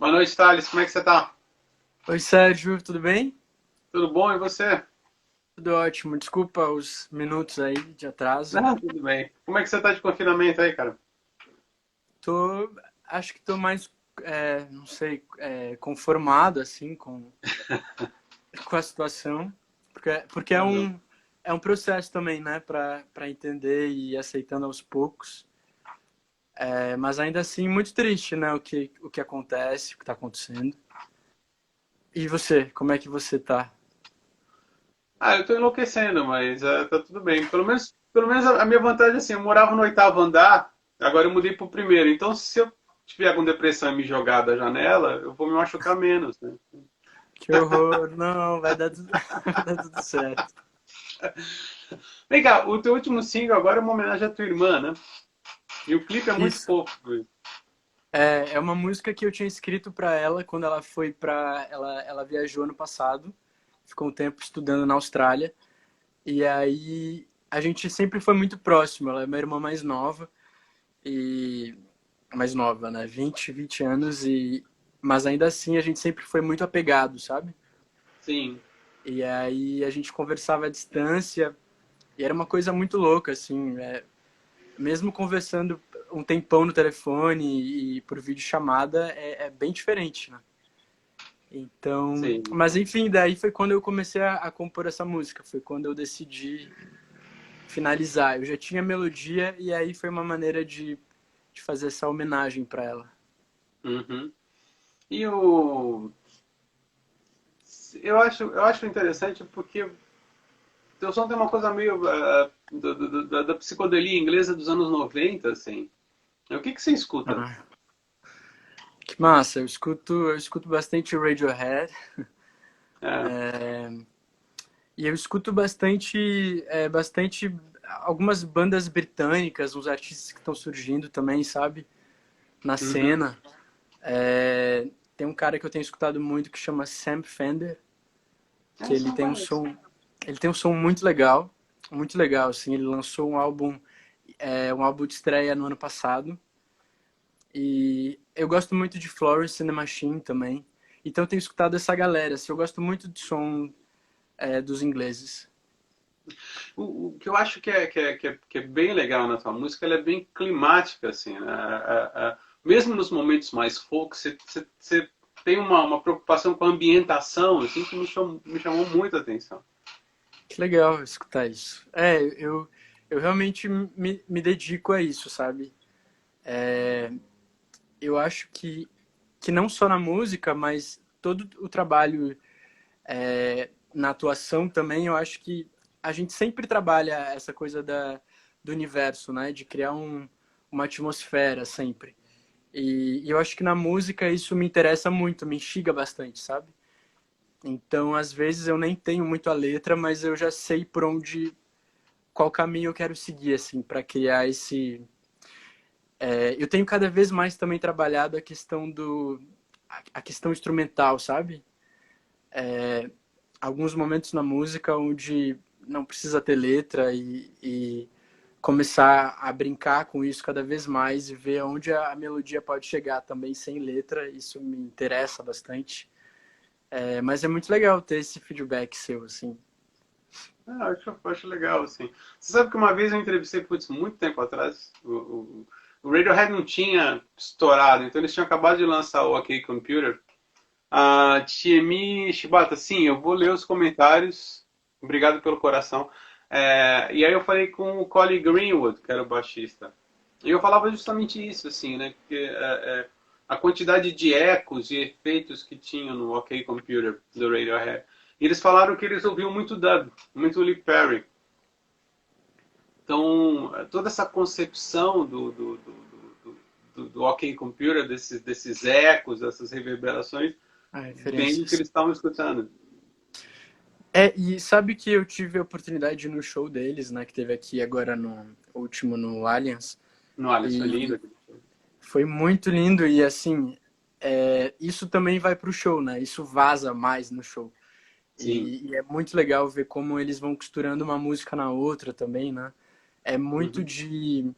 Boa noite, Thales. Como é que você tá? Oi, Sérgio, tudo bem? Tudo bom? E você? Tudo ótimo. Desculpa os minutos aí de atraso. Ah, tudo bem. Como é que você tá de confinamento aí, cara? Tô, acho que tô mais, não sei, conformado assim com a situação, porque Uhum. é um processo também, né, para entender e ir aceitando aos poucos. Mas ainda assim muito triste, né, o que acontece, o que tá acontecendo. E você, como é que você tá? Ah, eu tô enlouquecendo, mas tá tudo bem. Pelo menos a minha vantagem é assim, eu morava no oitavo andar, agora eu mudei pro primeiro. Então, se eu tiver com depressão e me jogar da janela, eu vou me machucar menos, né? Que horror! Não, vai dar tudo, vai dar tudo certo. Vem cá, o teu último single agora é uma homenagem à tua irmã, né? E o clipe é muito Isso. fofo. É uma música que eu tinha escrito para ela quando ela foi para ela viajou ano passado, ficou um tempo estudando na Austrália e aí a gente sempre foi muito próximo. Ela é minha irmã e mais nova, né? 20 anos e mas ainda assim a gente sempre foi muito apegado, sabe? Sim. E aí a gente conversava à distância e era uma coisa muito louca assim, mesmo conversando um tempão no telefone e por videochamada é bem diferente, né? Então, Sim. mas enfim, daí foi quando eu comecei a compor essa música, foi quando eu decidi finalizar. Eu já tinha melodia e aí foi uma maneira de fazer essa homenagem para ela. Uhum. E o eu acho interessante porque teu som tem uma coisa meio da psicodelia inglesa dos anos 90, assim. O que você escuta? Ah, que massa, eu escuto bastante Radiohead, É, e eu escuto bastante algumas bandas britânicas, uns artistas que estão surgindo também, sabe, na uhum. cena. É, tem um cara que eu tenho escutado muito que chama Sam Fender, que Essa eu não conheço. ele tem um som muito legal, assim, ele lançou um álbum de estreia no ano passado, e eu gosto muito de Florence and the Machine também, então eu tenho escutado essa galera, assim, eu gosto muito de som dos ingleses. O que eu acho que é bem legal na tua música, ela é bem climática, assim, né? Mesmo nos momentos mais folk, você tem uma preocupação com a ambientação, assim, que me chamou muito a atenção. Que legal escutar isso. Eu realmente me dedico a isso, sabe? Eu acho que não só na música, mas todo o trabalho na atuação também, eu acho que a gente sempre trabalha essa coisa do universo, né? De criar uma atmosfera sempre. E eu acho que na música isso me interessa muito, me instiga bastante, sabe? Então, às vezes eu nem tenho muito a letra, mas eu já sei por onde, qual caminho eu quero seguir, assim, para criar esse. Eu tenho cada vez mais também trabalhado a questão instrumental, sabe? Alguns momentos na música onde não precisa ter letra e começar a brincar com isso cada vez mais e ver onde a melodia pode chegar também sem letra, isso me interessa bastante. Mas é muito legal ter esse feedback seu, assim. Eu acho legal, assim. Você sabe que uma vez eu entrevistei, putz, muito tempo atrás, o Radiohead não tinha estourado, então eles tinham acabado de lançar o OK Computer. A Tiemi Shibata, sim, eu vou ler os comentários. Obrigado pelo coração. E aí eu falei com o Collie Greenwood, que era o baixista. E eu falava justamente isso, assim, né? Que a quantidade de ecos e efeitos que tinha no OK Computer do Radiohead. E eles falaram que eles ouviam muito Dub, muito Lee Perry. Então, toda essa concepção do OK Computer, desses ecos, dessas reverberações, vem do que Referências. eles estavam escutando. E sabe que eu tive a oportunidade de ir no show deles, né, que teve aqui agora no último no Allianz, No Alice, foi lindo e aquele show. foi muito lindo e assim, isso também vai pro show, né? Isso vaza mais no show. Sim. E é muito legal ver como eles vão costurando uma música na outra também, né? É muito Uhum. de.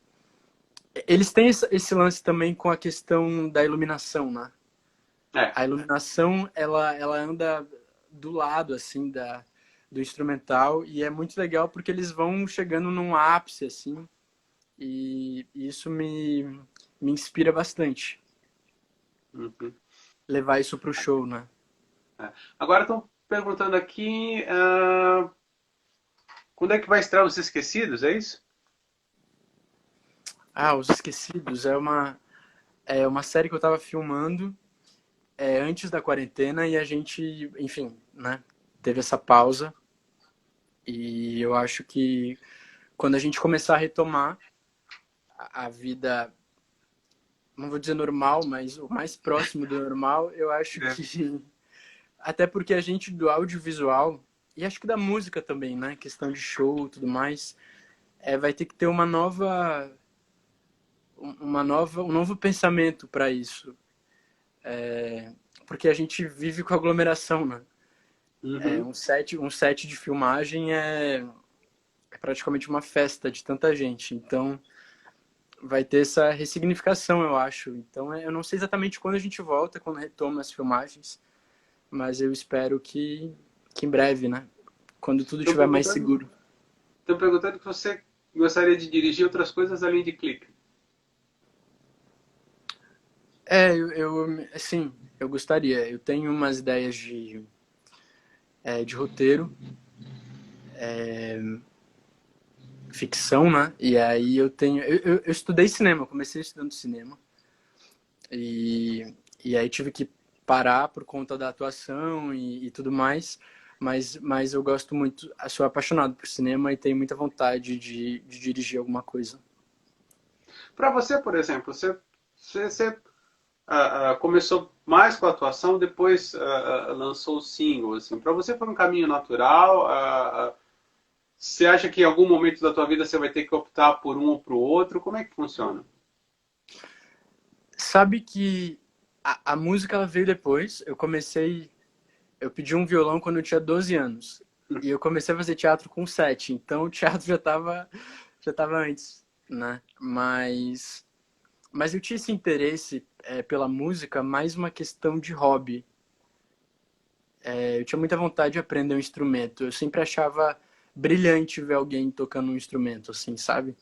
Eles têm esse lance também com a questão da iluminação, né? É. A iluminação, ela anda do lado, assim, do instrumental, e é muito legal porque eles vão chegando num ápice, assim, e isso me inspira bastante, Uhum. levar isso pro show, né? É. Agora estão perguntando aqui, quando é que vai estrear Os Esquecidos, é isso? Ah, Os Esquecidos é uma série que eu tava filmando antes da quarentena e a gente, enfim, né, teve essa pausa e eu acho que quando a gente começar a retomar a vida, não vou dizer normal, mas o mais próximo do normal, eu acho É. que até porque a gente do audiovisual e acho que da música também, né, questão de show, e tudo mais, vai ter que ter um novo pensamento para isso, porque a gente vive com aglomeração, né? Uhum. Um set de filmagem é praticamente uma festa de tanta gente. Então, vai ter essa ressignificação, eu acho. Então, eu não sei exatamente quando a gente volta, quando retoma as filmagens, mas eu espero que em breve, né? Quando tudo Estão estiver mais perguntando, seguro. estão perguntando que você gostaria de dirigir outras coisas além de clipe. Assim, eu gostaria. Eu tenho umas ideias de roteiro, ficção, né? E aí eu tenho. Eu estudei cinema, comecei estudando cinema. E aí tive que parar por conta da atuação e tudo mais. Mas eu gosto muito, sou apaixonado por cinema e tenho muita vontade de dirigir alguma coisa. Para você, por exemplo, você começou mais com a atuação, depois lançou o single. Assim. Para você foi um caminho natural? Você acha que em algum momento da tua vida você vai ter que optar por um ou por outro? Como é que funciona? Sabe que a música ela veio depois. Eu pedi um violão quando eu tinha 12 anos. E eu comecei a fazer teatro com 7. Então o teatro já tava antes, né? Mas eu tinha esse interesse pela música mais uma questão de hobby. Eu tinha muita vontade de aprender um instrumento. Eu sempre achava brilhante ver alguém tocando um instrumento, assim, sabe?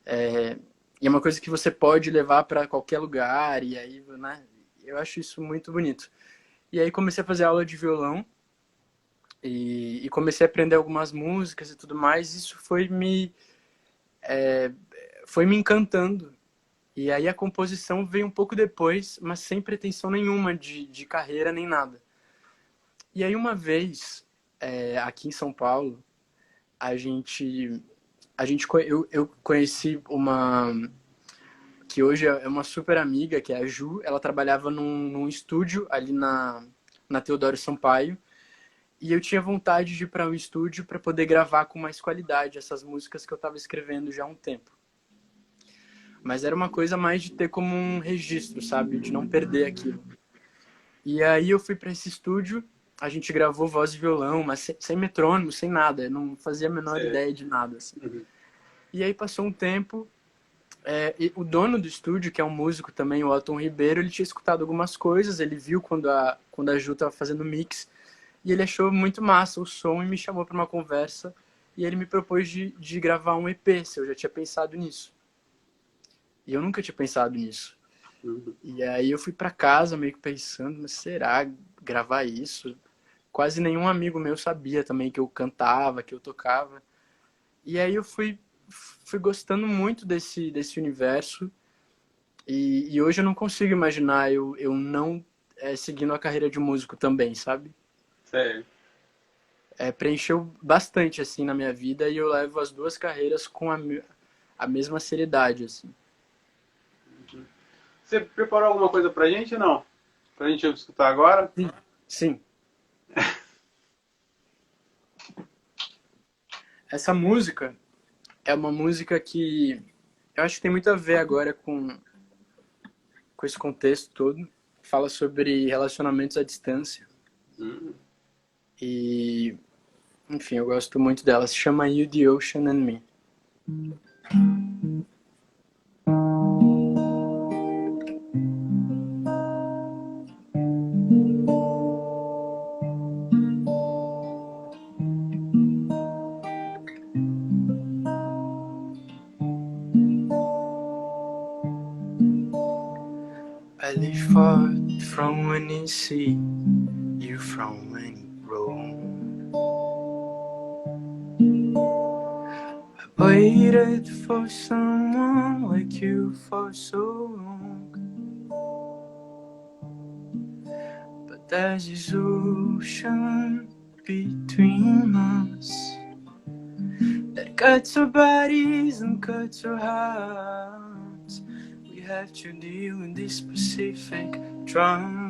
E é uma coisa que você pode levar para qualquer lugar, e aí, né? Eu acho isso muito bonito. E aí comecei a fazer aula de violão e comecei a aprender algumas músicas e tudo mais. Isso foi me encantando. E aí a composição veio um pouco depois, mas sem pretensão nenhuma de carreira nem nada. E aí uma vez, aqui em São Paulo, a gente, eu conheci uma que hoje é uma super amiga, que é a Ju. Ela trabalhava num estúdio ali na Teodoro Sampaio. E eu tinha vontade de ir para um estúdio para poder gravar com mais qualidade essas músicas que eu estava escrevendo já há um tempo. Mas era uma coisa mais de ter como um registro, sabe? De não perder aquilo. E aí eu fui para esse estúdio, a gente gravou voz e violão, mas sem metrônomo, sem nada. Eu não fazia a menor Você... ideia de nada, assim. Uhum. E aí passou um tempo, e o dono do estúdio, que é um músico também, o Elton Ribeiro, ele tinha escutado algumas coisas, ele viu quando a Ju estava fazendo mix, e ele achou muito massa o som e me chamou para uma conversa, e ele me propôs de gravar um EP, se eu já tinha pensado nisso. E eu nunca tinha pensado nisso. Uhum. E aí eu fui para casa meio que pensando, mas será gravar isso? Quase nenhum amigo meu sabia também que eu cantava, que eu tocava. E aí fui gostando muito desse universo. E hoje eu não consigo imaginar eu não seguindo a carreira de músico também, sabe? Sério. Preencheu bastante assim na minha vida e eu levo as duas carreiras com a mesma seriedade, assim. Você preparou alguma coisa pra gente ou não? Pra gente escutar agora? Sim. Sim. Essa música é uma música que eu acho que tem muito a ver agora com esse contexto todo. Fala sobre relacionamentos à distância. Uhum. E, enfim, eu gosto muito dela. Se chama You, the Ocean and Me. I live far from when you see you from when you roam. I waited for someone like you for so long, but there's this ocean between us that cuts our bodies and cuts our hearts. We have to deal with this Pacific drums.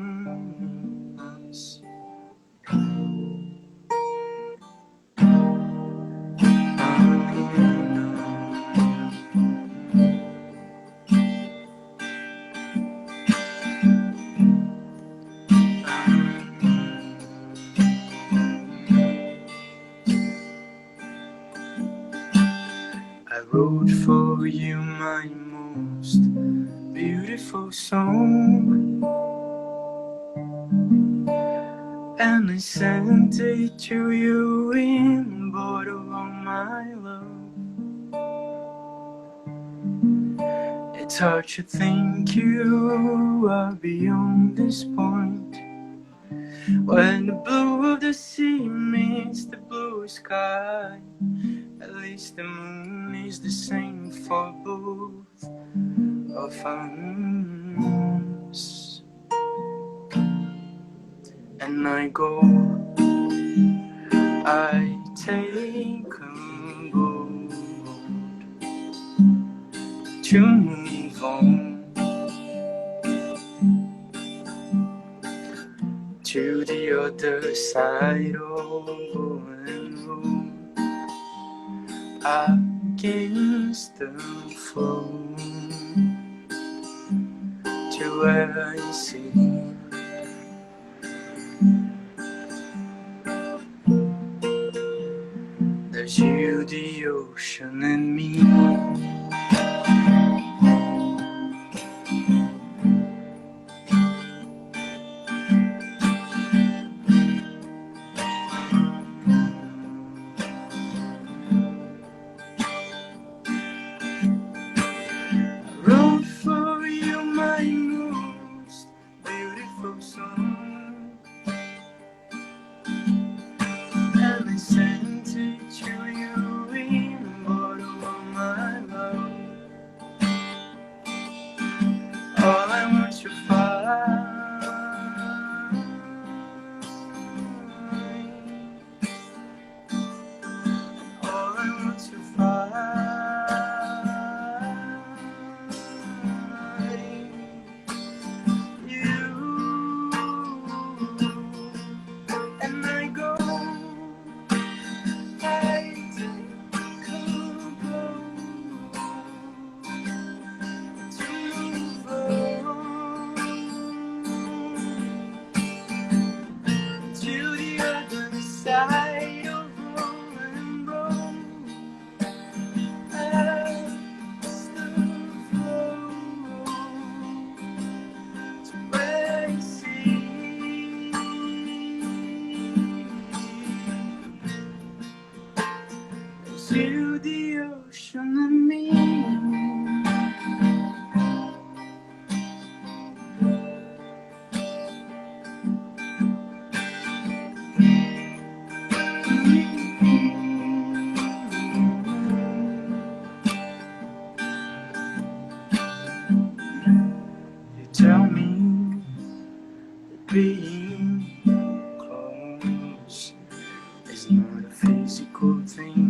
I wrote for you my most beautiful song, and I sent it to you in a bottle of my love. It's hard to think you are beyond this point, when the blue of the sea meets the blue sky. At least the moon is the same for both of us. And I go, I take a boat to move on to the other side of Golden Road, against the flow, to where I see there's you, the ocean, and me. Wrote for you my most beautiful song, and I sent it to you in a bottle of my love. All I want to find, all I want to find. To the ocean and me. You tell me that being close is not a physical thing.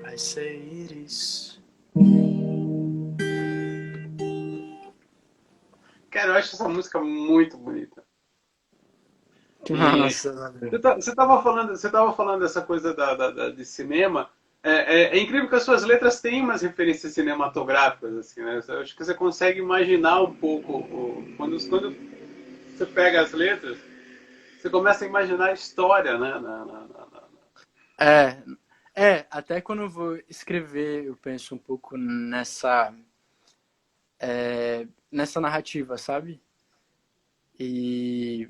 I say it is. Cara, eu acho essa música muito bonita. Nossa, Você tava falando dessa coisa de cinema. É incrível que as suas letras têm umas referências cinematográficas, assim, né? Eu acho que você consegue imaginar um pouco quando você pega as letras, você começa a imaginar a história, né? Até quando eu vou escrever, eu penso um pouco nessa narrativa, sabe? E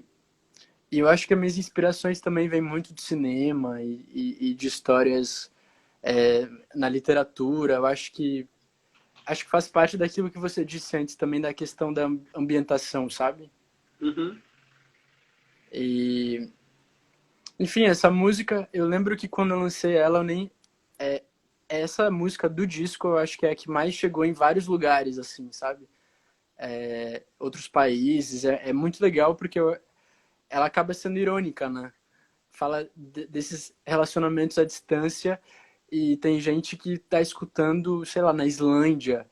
E eu acho que as minhas inspirações também vêm muito de cinema e de histórias na literatura. Eu acho que faz parte daquilo que você disse antes também da questão da ambientação, sabe? Uhum. E enfim, essa música, eu lembro que quando eu lancei ela, eu nem é, essa música do disco, eu acho que é a que mais chegou em vários lugares, assim, sabe? Outros países. É muito legal porque ela acaba sendo irônica, né? Fala desses relacionamentos à distância e tem gente que tá escutando, sei lá, na Islândia.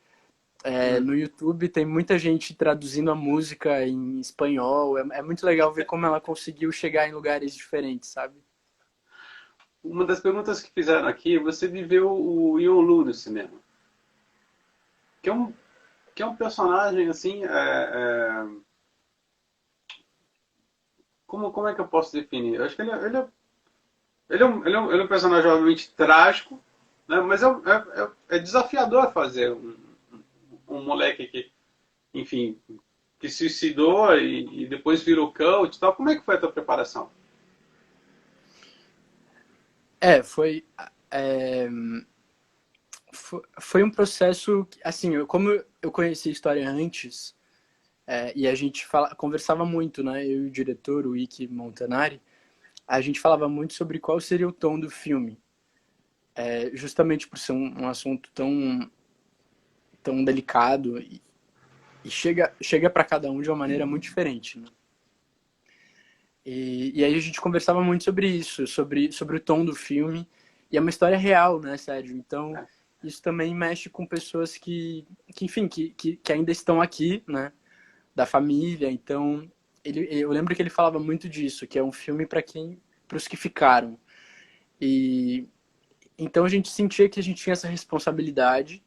Uhum. No YouTube tem muita gente traduzindo a música em espanhol. É muito legal ver como ela conseguiu chegar em lugares diferentes, sabe? Uma das perguntas que fizeram aqui, você viveu o Yonlu no cinema, que é um, que é um personagem assim, como é que eu posso definir? Eu acho que ele é um personagem obviamente trágico, né? Mas é desafiador fazer um moleque que, enfim, que se suicidou e depois virou coach e tal. Como é que foi a tua preparação? É, foi, é, foi um processo, assim, como eu conheci a história antes, e a gente conversava muito, né? Eu e o diretor, o Ike Montanari, a gente falava muito sobre qual seria o tom do filme, justamente por ser um assunto tão delicado e chega para cada um de uma maneira muito diferente, né? E aí a gente conversava muito sobre isso, sobre o tom do filme. E é uma história real, né, Sérgio? Então, isso também mexe com pessoas enfim, que ainda estão aqui, né, da família. Então, eu lembro que ele falava muito disso, que é um filme para os que ficaram. E então a gente sentia que a gente tinha essa responsabilidade,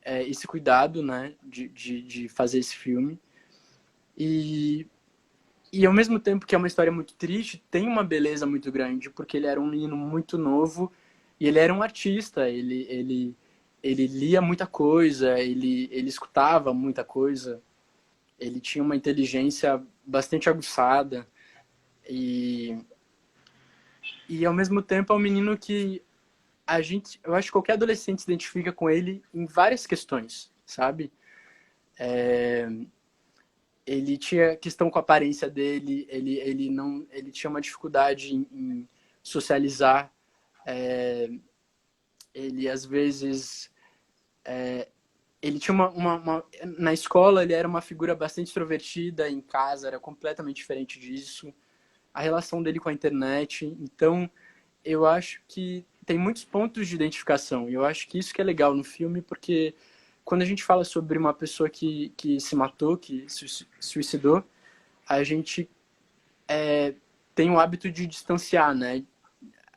esse cuidado, né, de fazer esse filme. E E ao mesmo tempo que é uma história muito triste, tem uma beleza muito grande, porque ele era um menino muito novo e ele era um artista, ele lia muita coisa, ele escutava muita coisa, ele tinha uma inteligência bastante aguçada e, e ao mesmo tempo é um menino que eu acho que qualquer adolescente se identifica com ele em várias questões, sabe? Ele tinha questão com a aparência dele, ele não, ele tinha uma dificuldade em socializar, é, ele às vezes ele tinha na escola ele era uma figura bastante extrovertida, em casa era completamente diferente disso, a relação dele com a internet, então eu acho que tem muitos pontos de identificação e eu acho que isso que é legal no filme porque quando a gente fala sobre uma pessoa que se matou, que se suicidou, a gente tem o hábito de distanciar, né?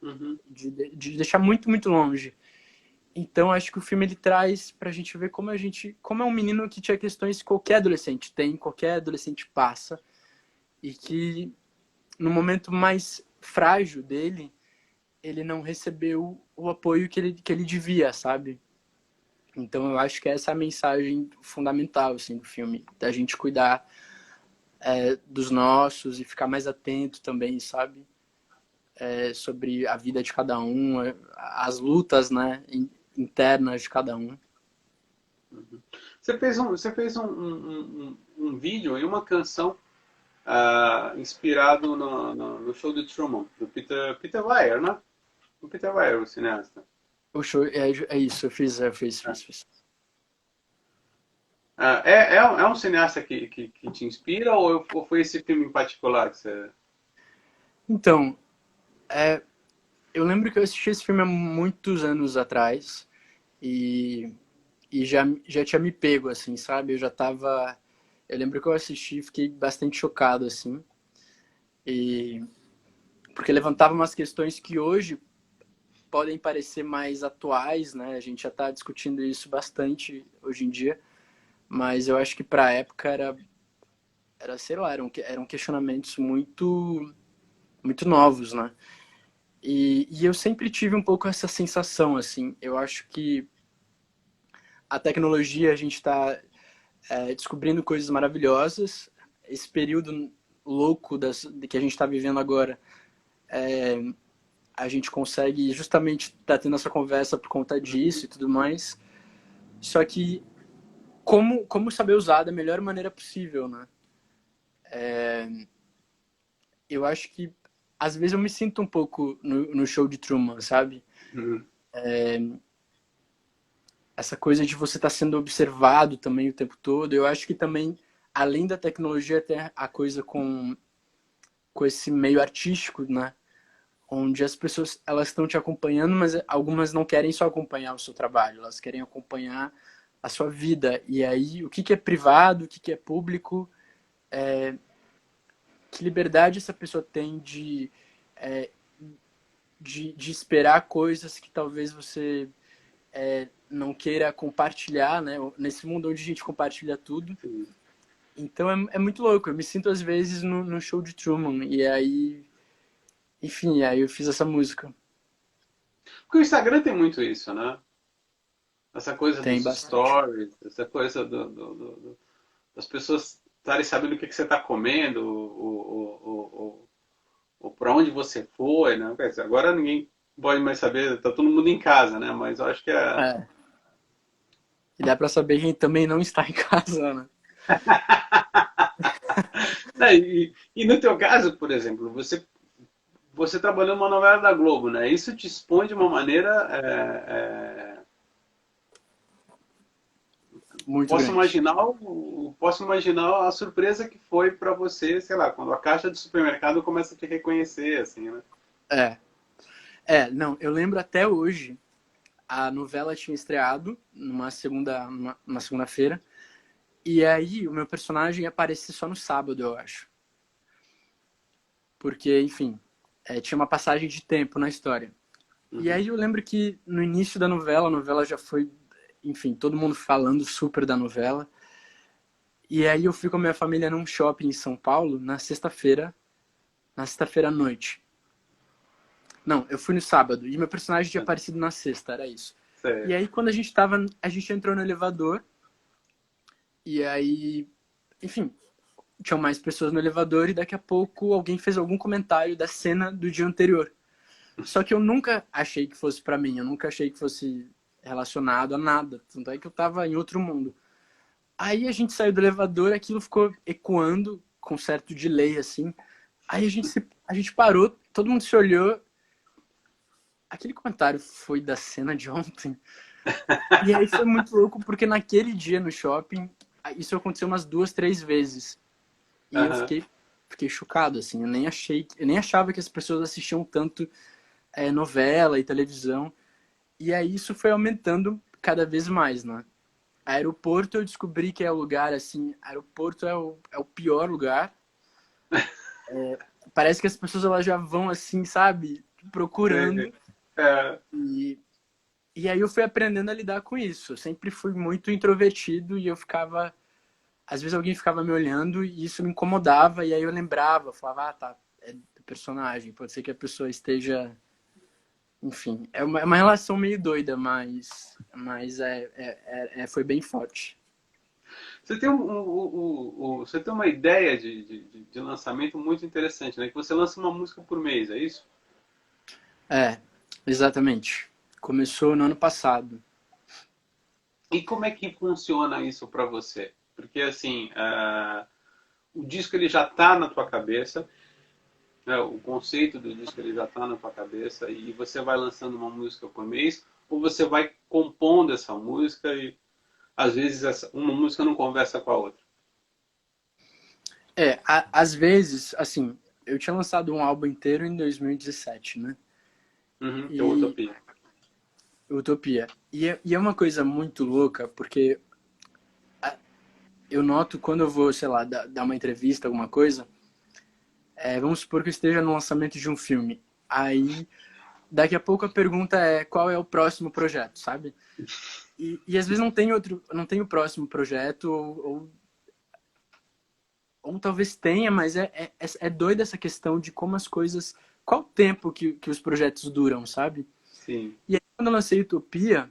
Uhum. De deixar muito, muito longe. Então, acho que o filme ele traz pra gente ver como é um menino que tinha questões que qualquer adolescente tem, qualquer adolescente passa, e que no momento mais frágil dele, ele não recebeu o apoio que ele devia, sabe? Então, eu acho que essa é a mensagem fundamental assim, do filme, da gente cuidar dos nossos e ficar mais atento também, sabe? Sobre a vida de cada um, as lutas, né, internas de cada um. Você fez um vídeo e uma canção inspirado no show do Truman, do Peter Weir, né? O Peter Weir, o cineasta. O show é isso, fiz. É um cineasta que te inspira ou foi esse filme em particular que você... Então, eu lembro que eu assisti esse filme há muitos anos atrás e, e já tinha me pego, assim, sabe? Eu lembro que eu assisti e fiquei bastante chocado, assim, e porque levantava umas questões que hoje podem parecer mais atuais, né? A gente já está discutindo isso bastante hoje em dia, mas eu acho que para a época sei lá, eram questionamentos muito novos, né? E eu sempre tive um pouco essa sensação, assim. Eu acho que a tecnologia, a gente está descobrindo coisas maravilhosas. Esse período louco que a gente está vivendo agora, a gente consegue justamente estar tendo essa conversa por conta disso e tudo mais. Só que como saber usar da melhor maneira possível, né? Eu acho que às vezes eu me sinto um pouco no show de Truman, sabe? Uhum. Essa coisa de você estar sendo observado também o tempo todo. Eu acho que também, além da tecnologia, tem a coisa com esse meio artístico, né? Onde as pessoas elas estão te acompanhando, mas algumas não querem só acompanhar o seu trabalho, elas querem acompanhar a sua vida. E aí, o que é privado, o que é público, que liberdade essa pessoa tem de esperar coisas que talvez você não queira compartilhar, né? Nesse mundo onde a gente compartilha tudo. Então é muito louco. Eu me sinto às vezes no show de Truman. E aí, enfim, aí eu fiz essa música. Porque o Instagram tem muito isso, né? Essa coisa Tem dos bastante. stories, essa coisa das pessoas estarem sabendo o que você está comendo, ou para onde você foi, né? Quer dizer, agora ninguém pode mais saber, tá todo mundo em casa, né? Mas eu acho que é. É. E dá pra saber quem também não está em casa, né? Né, e no teu caso, por exemplo, você trabalhou numa novela da Globo, né? Isso te expõe de uma maneira. Muito Posso grande. imaginar, posso imaginar a surpresa que foi para você, sei lá, quando a caixa do supermercado começa a te reconhecer, assim, né? É. Não, eu lembro até hoje, a novela tinha estreado numa segunda-feira, e aí o meu personagem ia aparecer só no sábado, eu acho. Porque, enfim, tinha uma passagem de tempo na história. E Uhum. aí eu lembro que no início da novela, a novela já foi, enfim, todo mundo falando super da novela. E aí eu fui com a minha família num shopping em São Paulo na sexta-feira à noite. Não, eu fui no sábado e meu personagem tinha aparecido na sexta, era isso. E Sei. aí quando a gente entrou no elevador e aí, enfim, tinham mais pessoas no elevador e daqui a pouco alguém fez algum comentário da cena do dia anterior. Só que eu nunca achei que fosse pra mim, eu nunca achei que fosse relacionado a nada, tanto é que eu tava em outro mundo. Aí a gente saiu do elevador, aquilo ficou ecoando com certo delay assim. Aí a gente parou, todo mundo se olhou. Aquele comentário foi da cena de ontem. E aí foi muito louco, porque naquele dia no shopping, isso aconteceu umas duas, três vezes. E eu Aham. fiquei chocado, assim. Eu nem achava que as pessoas assistiam tanto novela e televisão. E aí isso foi aumentando cada vez mais, né? Aeroporto eu descobri que é o lugar, assim, aeroporto é o pior lugar. Parece que as pessoas elas já vão assim, sabe? Sei. Procurando. É, E, e aí eu fui aprendendo a lidar com isso. Eu sempre fui muito introvertido e eu ficava. Às vezes alguém ficava me olhando e isso me incomodava. E aí eu lembrava, falava, ah, tá, é do personagem. Pode ser que a pessoa esteja. Enfim, é uma relação meio doida, mas foi bem forte. você tem, você tem uma ideia de lançamento muito interessante, né? Que você lança uma música por mês, é isso? É, exatamente. Começou no ano passado. E como é que funciona isso para você? Porque assim, o disco ele já está na tua cabeça, né? O conceito do disco ele já está na tua cabeça e você vai lançando uma música por mês, ou você vai compondo essa música e às vezes uma música não conversa com a outra. Às vezes, assim, eu tinha lançado um álbum inteiro em 2017, né? Uhum, que é E utopia. Utopia. E é uma coisa muito louca, porque eu noto quando eu vou, sei lá, dar uma entrevista, alguma coisa, vamos supor que eu esteja no lançamento de um filme. Aí, daqui a pouco a pergunta é qual é o próximo projeto, sabe? E às vezes não tem outro, não tem o próximo projeto, ou talvez tenha, mas é doida essa questão de como as coisas. Qual o tempo que os projetos duram, sabe? Sim. E aí, quando eu lancei Utopia,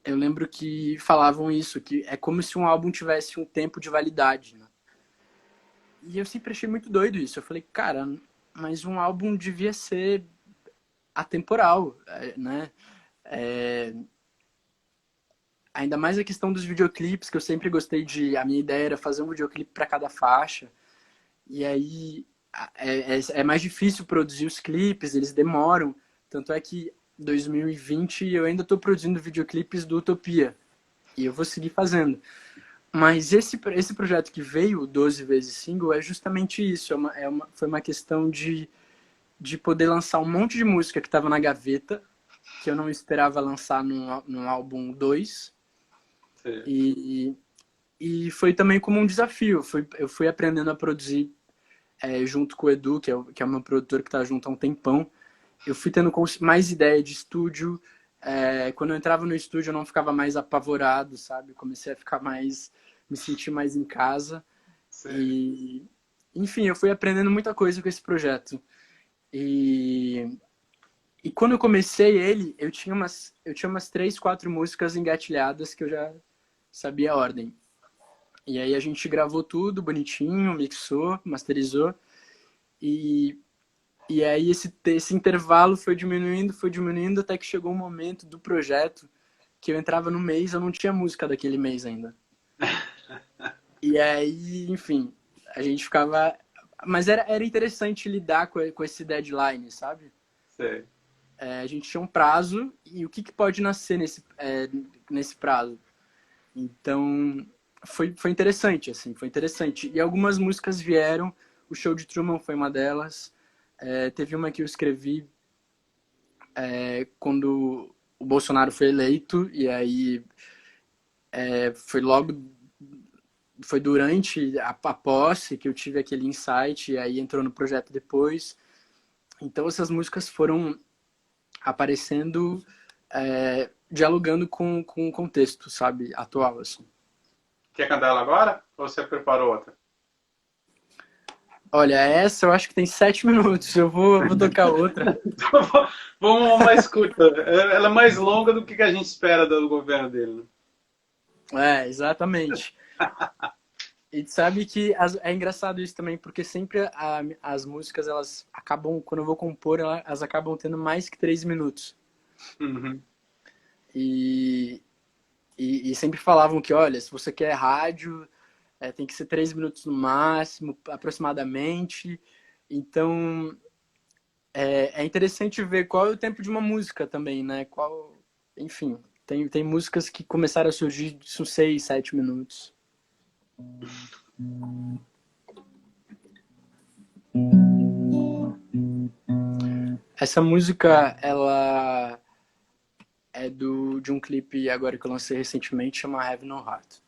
eu lembro que falavam isso, que é como se um álbum tivesse um tempo de validade, né? E eu sempre achei muito doido isso. Eu falei, cara, mas um álbum devia ser atemporal, né? É, ainda mais a questão dos videoclipes, que eu sempre gostei de... A minha ideia era fazer um videoclipe para cada faixa. E aí é mais difícil produzir os clipes, eles demoram. Tanto é que 2020 eu ainda estou produzindo videoclipes do Utopia. E eu vou seguir fazendo. Mas esse projeto que veio, o 12 vezes single, é justamente isso. Foi uma questão de poder lançar um monte de música que estava na gaveta, que eu não esperava lançar no álbum 2. Sim. E foi também como um desafio. Eu fui aprendendo a produzir junto com o Edu, que é o meu produtor que está junto há um tempão. Eu fui tendo mais ideia de estúdio. Quando eu entrava no estúdio, eu não ficava mais apavorado, sabe? Comecei a ficar me sentir mais em casa. Sim. E, enfim, eu fui aprendendo muita coisa com esse projeto. E quando eu comecei ele, eu tinha umas 3, 4 músicas engatilhadas que eu já sabia a ordem. E aí a gente gravou tudo bonitinho, mixou, masterizou. E, e aí esse intervalo foi diminuindo, até que chegou um momento do projeto que eu entrava no mês, eu não tinha música daquele mês ainda. E aí, enfim, a gente ficava... Mas era interessante lidar com esse deadline, sabe? Sim. A gente tinha um prazo e o que pode nascer nesse prazo. Então, foi interessante, assim, foi interessante. E algumas músicas vieram, o Show de Truman foi uma delas. Teve uma que eu escrevi quando o Bolsonaro foi eleito, e aí foi durante a posse que eu tive aquele insight, e aí entrou no projeto depois. Então essas músicas foram aparecendo, dialogando com o contexto, sabe, atual, assim. Quer cantar ela agora? Ou você preparou outra? Olha, essa eu acho que tem 7 minutos, eu vou tocar outra. Vamos a uma mais curta. Ela é mais longa do que a gente espera do governo dele, né? Exatamente. E sabe que é engraçado isso também, porque sempre as músicas, elas acabam, quando eu vou compor, elas acabam tendo mais que 3 minutos. Uhum. E, e sempre falavam que, olha, se você quer rádio, tem que ser 3 minutos no máximo, aproximadamente. Então, é interessante ver qual é o tempo de uma música também, né? Enfim, tem músicas que começaram a surgir com 6, 7 minutos. Essa música, ela é de um clipe agora que eu lancei recentemente, chama Have No Heart.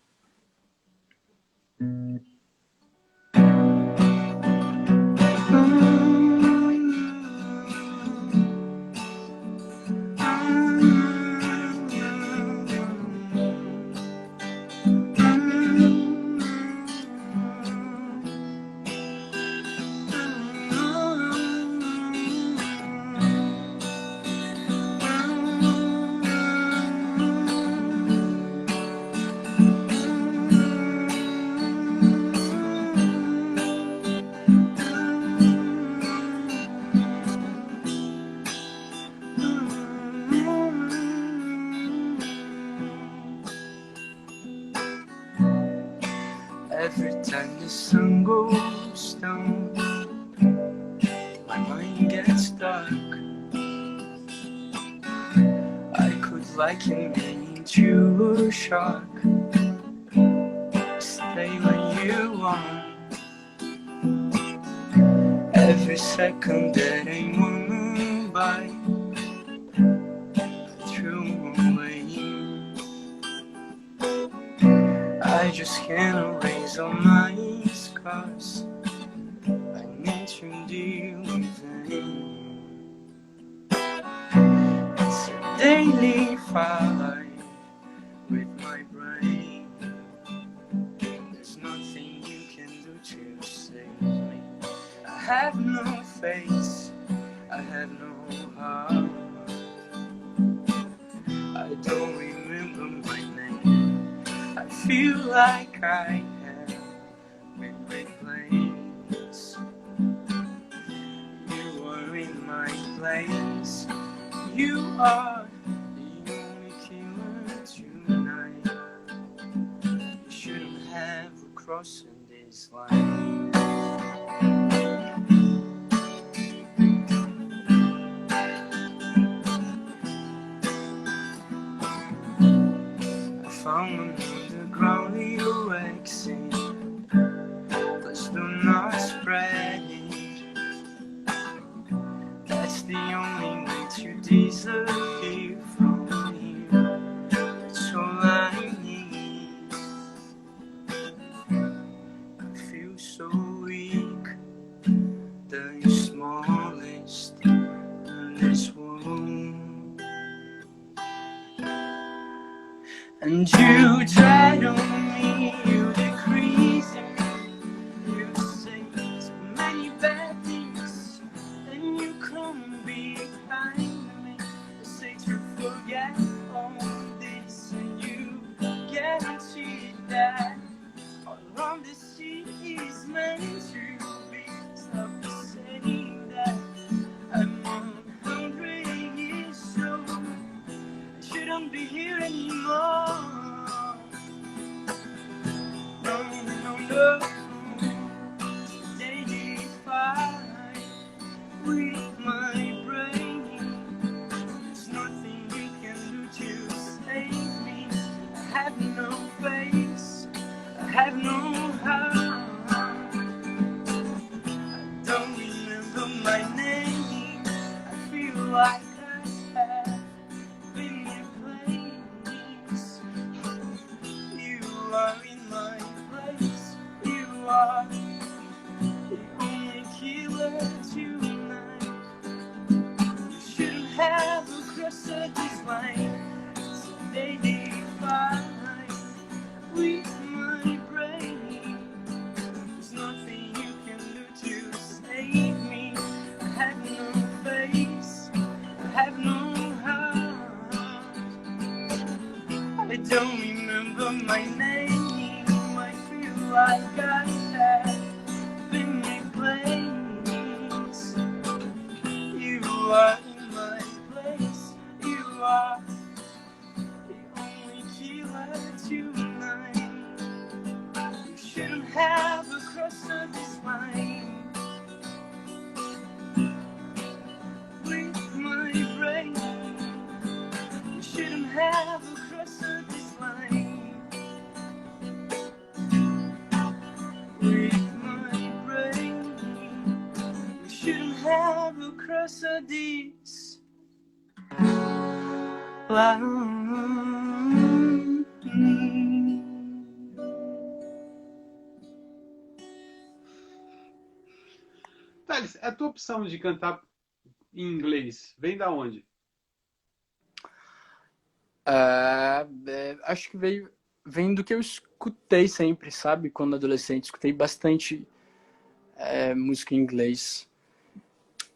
Every time the sun goes down, my mind gets dark. I could liken me to a shark. Stay when you want. Every second that ain't one by, I threw away. I just can't erase all my scars. I need to deal with them. It's a daily fight with my brain. There's nothing you can do to save me. I have no face, I have no heart. I don't remember my name. I feel like I have been replayed. place. You are the only killer tonight. You shouldn't have crossed this line. I found underground little exit. Please do not spread it. That's the only way to disappear from here. That's all I need. I feel so weak, the smallest in this world. And you tried on me, you decrease me. You say so many bad things, and you come behind me. You say to forget all this, and you guarantee that all around the sea is meant to be. Stop saying that I'm 100 years old. I shouldn't be here anymore. No, no, no. They defy with my brain. There's nothing you can do to save me. I have no face, I have no heart. I don't remember my name. I feel like I have been replaced. You are in my place. You are the only killer tonight. You shouldn't have crossed this line. So they defy with my brain. There's nothing you can do to save me. I have no face, I have no heart. I don't remember my name. I feel like I have been replaced. You are in my place. You are the only killer tonight. You shouldn't have crossed this line with my brain. You shouldn't have crossed this line with my brain. You shouldn't have crossed this line. Thales, a tua opção de cantar em inglês vem da onde? Acho que vem do que eu escutei sempre, sabe? Quando adolescente, escutei bastante música em inglês.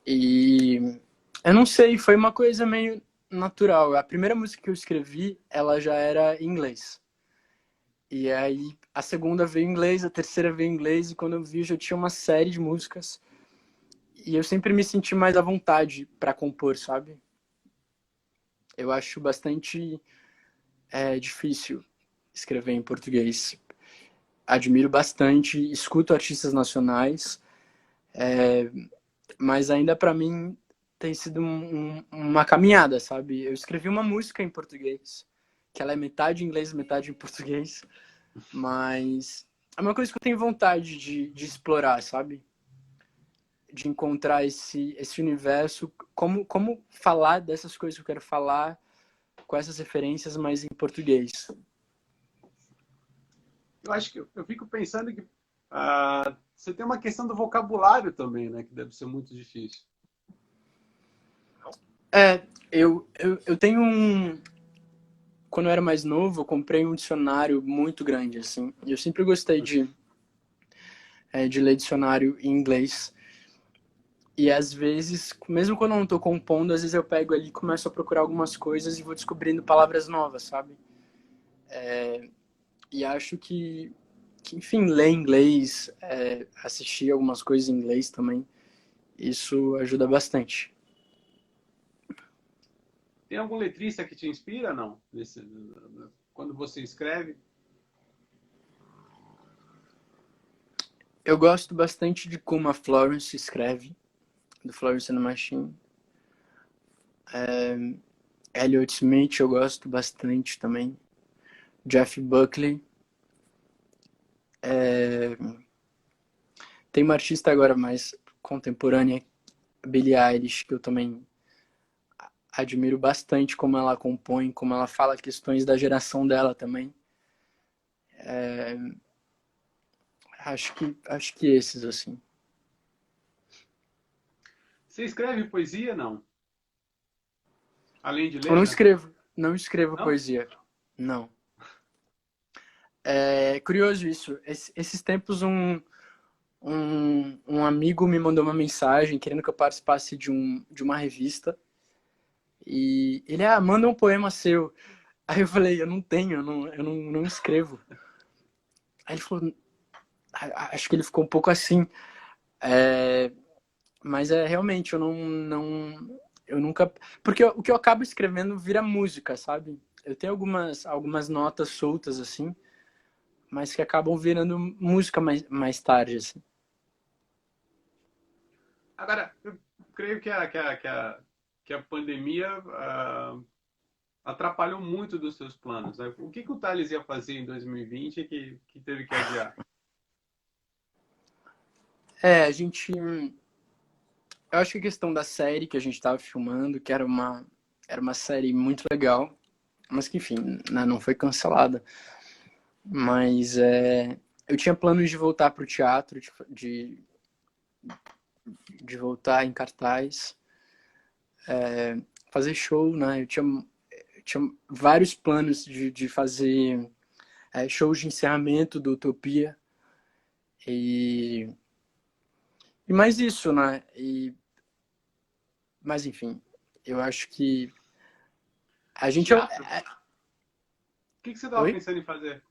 E eu não sei, foi uma coisa meio natural. A primeira música que eu escrevi, ela já era em inglês. E aí a segunda veio em inglês, a terceira veio em inglês, e quando eu vi, já tinha uma série de músicas. E eu sempre me senti mais à vontade para compor, sabe? Eu acho bastante difícil escrever em português. Admiro bastante, escuto artistas nacionais, mas ainda para mim tem sido uma caminhada, sabe? Eu escrevi uma música em português, que ela é metade em inglês, metade em português, mas é uma coisa que eu tenho vontade de explorar, sabe? De encontrar esse universo, como falar dessas coisas que eu quero falar, com essas referências, mas em português. Eu acho que eu fico pensando que você tem uma questão do vocabulário também, né? Que deve ser muito difícil. Eu tenho quando eu era mais novo, eu comprei um dicionário muito grande, assim. E eu sempre gostei de ler dicionário em inglês. E às vezes, mesmo quando eu não tô compondo, às vezes eu pego ali e começo a procurar algumas coisas e vou descobrindo palavras novas, sabe? E acho que enfim, ler inglês, assistir algumas coisas em inglês também, isso ajuda bastante. Tem algum letrista que te inspira, não? Quando você escreve? Eu gosto bastante de como a Florence escreve, do Florence and the Machine. Elliott Smith eu gosto bastante também. Jeff Buckley. Tem uma artista agora mais contemporânea, Billie Eilish, que eu também admiro bastante como ela compõe, como ela fala questões da geração dela também. Acho que esses, assim. Você escreve poesia, não? Além de Eu ler, né? não escrevo Não? poesia. Não. É curioso isso. Esses tempos um amigo me mandou uma mensagem querendo que eu participasse de uma revista. E ele, manda um poema seu. Aí eu falei, eu não tenho, não escrevo. Aí ele falou, acho que ele ficou um pouco assim. É, mas realmente, eu nunca. Porque o que eu acabo escrevendo vira música, sabe? Eu tenho algumas notas soltas, assim, mas que acabam virando música mais tarde, assim. Agora, eu creio que a pandemia atrapalhou muito dos seus planos, né? O que o Thales ia fazer em 2020 que teve que adiar? A gente. Eu acho que a questão da série que a gente tava filmando, que era uma série muito legal, mas que, enfim, né, não foi cancelada. Mas eu tinha planos de voltar pro teatro, de voltar em cartaz, fazer show, né? Eu tinha vários planos de fazer shows de encerramento do Utopia. E, e mais isso, né? Mas enfim, eu acho que a gente. Teatro? O que você estava Oi? pensando em fazer?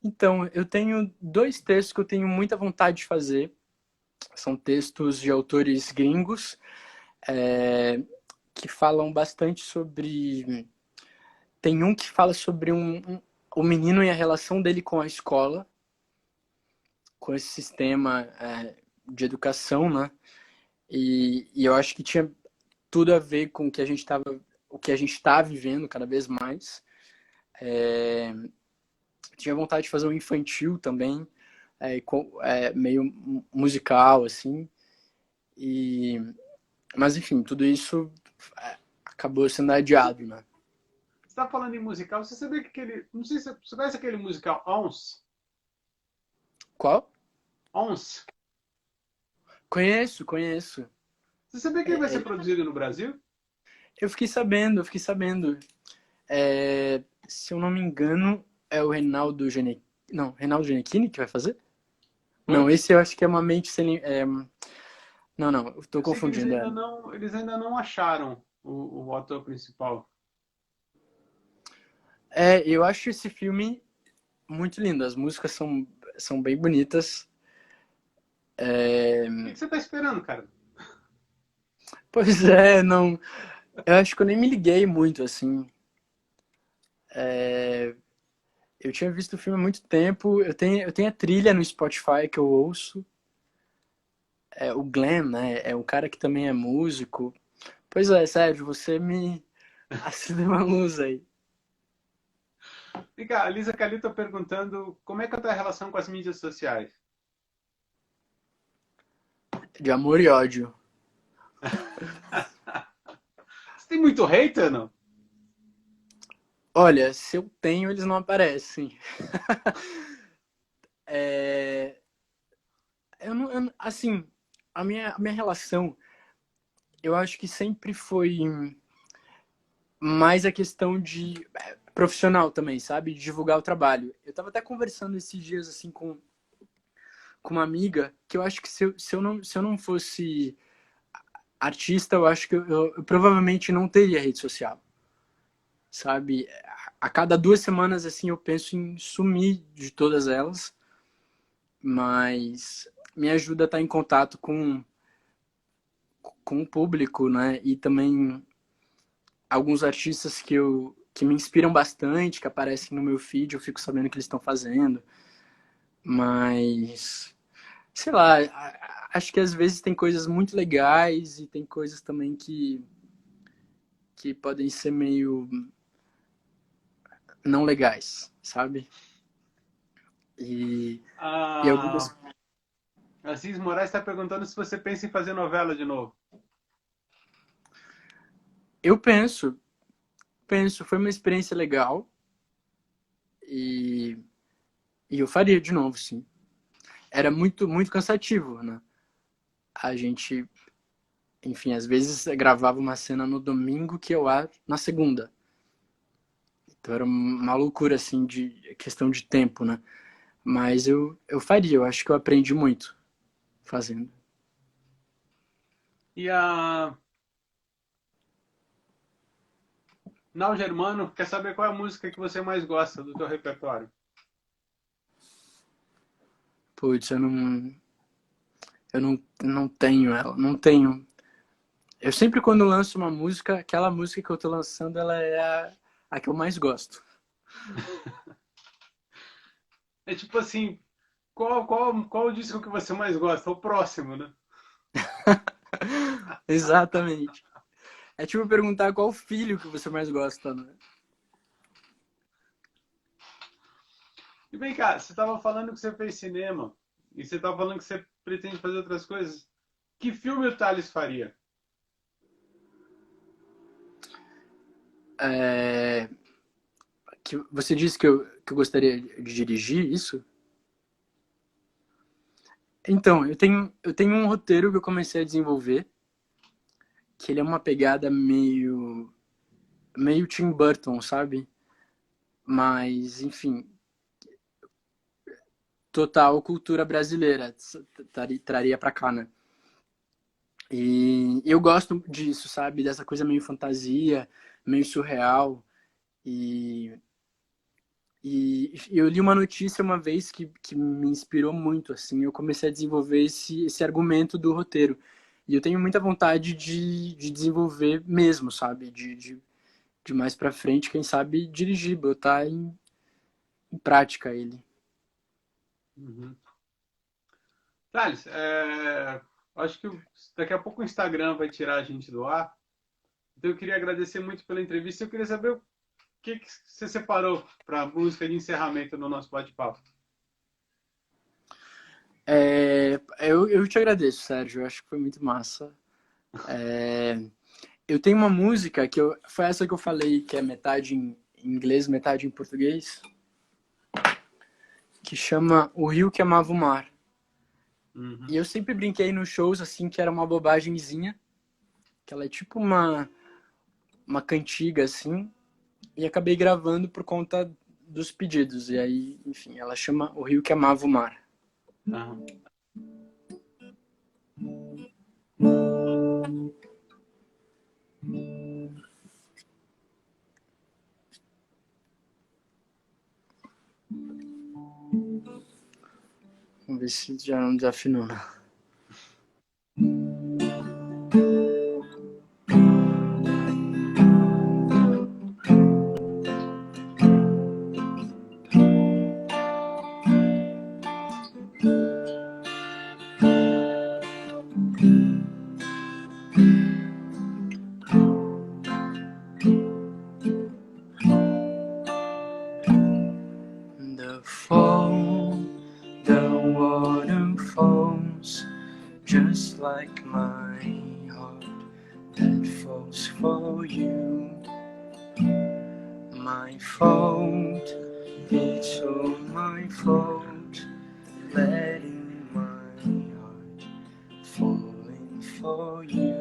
Então, eu tenho dois textos que eu tenho muita vontade de fazer. São textos de autores gringos é, que falam bastante sobre. Tem um que fala sobre o menino e a relação dele com a escola, com esse sistema de educação, né? E eu acho que tinha tudo a ver com o que a gente está vivendo cada vez mais. Tinha vontade de fazer um infantil também, meio musical, assim. E, mas enfim, tudo isso acabou sendo adiado, né? Você está falando em musical, você sabia que aquele. Não sei se você conhece aquele musical Ons? Qual? Ons. Conheço, conheço. Você sabia que ele vai ser produzido no Brasil? Eu fiquei sabendo. Se eu não me engano, é o Reinaldo Gianecchini. Não, Reinaldo Gianecchini que vai fazer? Não, Hã? esse eu acho que é uma mente sem. Não, eu tô Eu sei que confundindo. eles ainda não acharam o ator principal. Eu acho esse filme muito lindo. As músicas são bem bonitas. O que você está esperando, cara? Pois é, não. Eu acho que eu nem me liguei muito, assim. Eu tinha visto o filme há muito tempo. Eu tenho a trilha no Spotify que eu ouço. O Glenn, né? É um cara que também é músico. Pois é, Sérgio, você me acendeu uma luz aí. Vem cá, a Lisa Calil está perguntando como é que é a tua relação com as mídias sociais? De amor e ódio. Você tem muito hater, não? Olha, se eu tenho, eles não aparecem. É, assim, a minha relação, eu acho que sempre foi mais a questão de profissional também, sabe? De divulgar o trabalho. Eu tava até conversando esses dias assim com uma amiga que eu acho que se eu não fosse artista, eu acho que eu provavelmente não teria rede social, sabe? A cada 2 semanas assim eu penso em sumir de todas elas, mas me ajuda a estar em contato com o público, né? E também alguns artistas que me inspiram bastante, que aparecem no meu feed, eu fico sabendo o que eles estão fazendo. Mas, sei lá, acho que às vezes tem coisas muito legais e tem coisas também que podem ser meio não legais, sabe? E, e Ah, algumas. Assis Moraes está perguntando se você pensa em fazer novela de novo. Eu penso, foi uma experiência legal e, e eu faria de novo, sim. Era muito, muito cansativo, né? A gente, enfim, às vezes gravava uma cena no domingo que eu ar na segunda. Então era uma loucura, assim, de questão de tempo, né? Mas eu faria, eu acho que eu aprendi muito fazendo. E a Nau Germano quer saber qual é a música que você mais gosta do teu repertório. Putz, não tenho ela, não tenho. Eu sempre quando lanço uma música, aquela música que eu tô lançando, ela é a que eu mais gosto. É tipo assim, qual o disco que você mais gosta? O próximo, né? Exatamente. É tipo perguntar qual filho que você mais gosta, né? E vem cá, você estava falando que você fez cinema e você estava falando que você pretende fazer outras coisas. Que filme o Thales faria? É, que você disse que eu gostaria de dirigir isso? Então, eu tenho um roteiro que eu comecei a desenvolver, que ele é uma pegada meio Tim Burton, sabe? Mas, enfim, total cultura brasileira traria pra cá, né? E eu gosto disso, sabe? Dessa coisa meio fantasia, meio surreal. E, e eu li uma notícia uma vez que me inspirou muito, assim. Eu comecei a desenvolver esse argumento do roteiro. E eu tenho muita vontade de desenvolver mesmo, sabe? De mais pra frente, quem sabe, dirigir, botar em prática ele. Uhum. Thales, acho que daqui a pouco o Instagram vai tirar a gente do ar. Então eu queria agradecer muito pela entrevista. Eu queria saber o que você separou para a música de encerramento no nosso bate-papo. Eu te agradeço, Sérgio. Eu acho que foi muito massa. É, eu tenho uma música foi essa que eu falei, que é metade em inglês, metade em português, que chama O Rio que Amava o Mar. Uhum. E eu sempre brinquei nos shows assim que era uma bobagemzinha, que ela é tipo uma cantiga assim, e acabei gravando por conta dos pedidos. E aí, enfim, ela chama O Rio que Amava o Mar. Uhum. Vamos ver se já não desafinou. The fall, the water falls, just like my heart that falls for you. My fault, it's all my fault, letting my heart falling for you.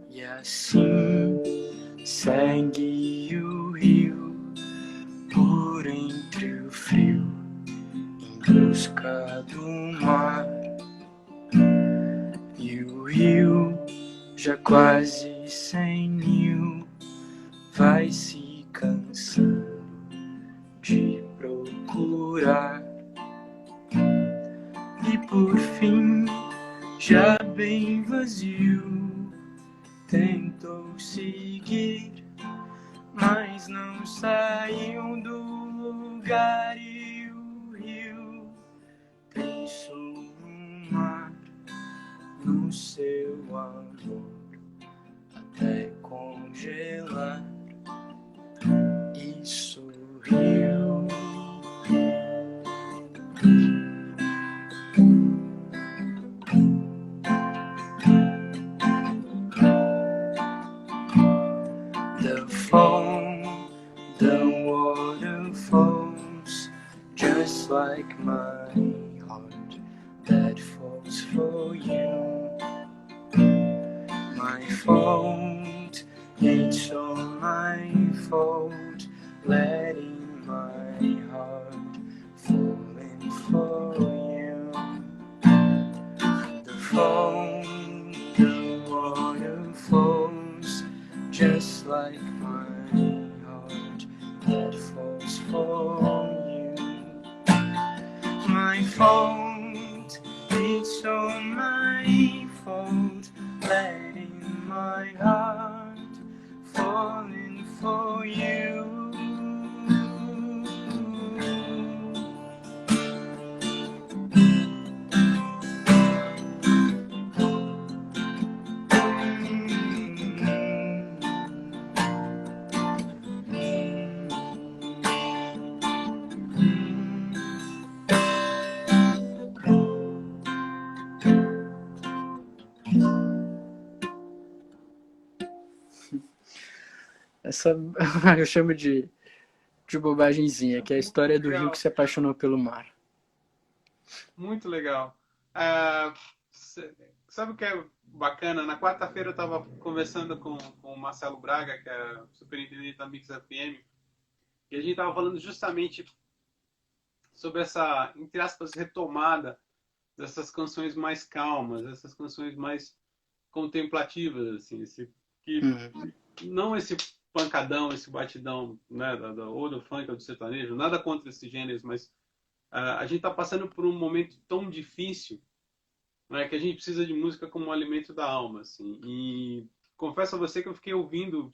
E assim segue o rio por entre o frio, em busca do mar. E o rio, já quase sem ninho, vai se cansando de procurar. E por fim, já bem vazio, tem tentou seguir, mas não saiu do lugar e o rio pensou no mar, no seu amor, até congelar e sorriu. The foam, the water falls, just like my heart that falls for you. My fault, it's all my fault, letting my heart falling for you. The foam, the water falls, just like my heart that falls for you. My fault, it's all my fault, letting my heart falling for you. Essa eu chamo de bobagenzinha, que é a história do rio que se apaixonou pelo mar. Muito legal. Sabe o que é bacana? Na quarta-feira eu estava conversando com o Marcelo Braga, que é superintendente da Mix FM, e a gente estava falando justamente sobre essa, entre aspas, retomada dessas canções mais calmas, essas canções mais contemplativas, assim, não esse pancadão, esse batidão, né, ou do funk ou do sertanejo, nada contra esses gêneros, mas a gente está passando por um momento tão difícil, né, que a gente precisa de música como um alimento da alma, assim. E confesso a você que eu fiquei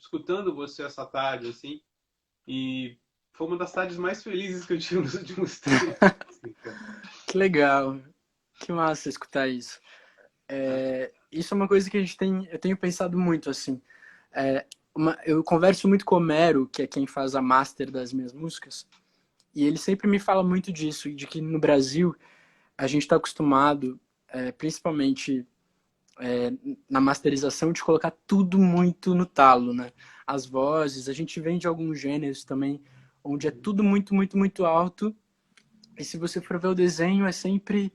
escutando você essa tarde, assim, e foi uma das tardes mais felizes que eu tive nos últimos tempos. Assim, que legal, que massa escutar isso. Isso é uma coisa que eu tenho pensado muito, assim. Eu converso muito com o Mero, que é quem faz a master das minhas músicas, e ele sempre me fala muito disso, de que no Brasil a gente está acostumado, principalmente na masterização, de colocar tudo muito no talo, né? As vozes, a gente vem de alguns gêneros também, onde é tudo muito, muito, muito alto, e se você for ver o desenho, é sempre...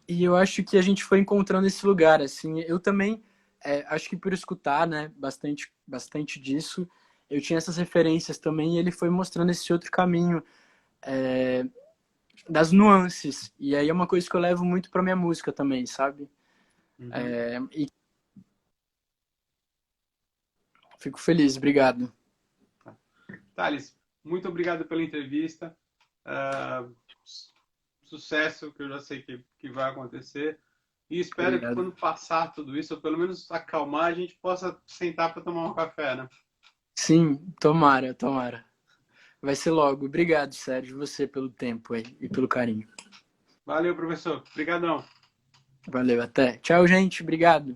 E eu acho que a gente foi encontrando esse lugar, assim. Eu também, acho que por escutar, né, bastante disso, eu tinha essas referências também, e ele foi mostrando esse outro caminho das nuances. E aí é uma coisa que eu levo muito pra minha música também, sabe? E fico feliz, obrigado. Thales, muito obrigado pela entrevista. Sucesso, que eu já sei que vai acontecer. E espero que quando passar tudo isso, ou pelo menos acalmar, a gente possa sentar para tomar um café, né? Sim, tomara. Vai ser logo. Obrigado, Sérgio, você pelo tempo aí e pelo carinho. Valeu, professor. Obrigadão. Valeu, até. Tchau, gente. Obrigado.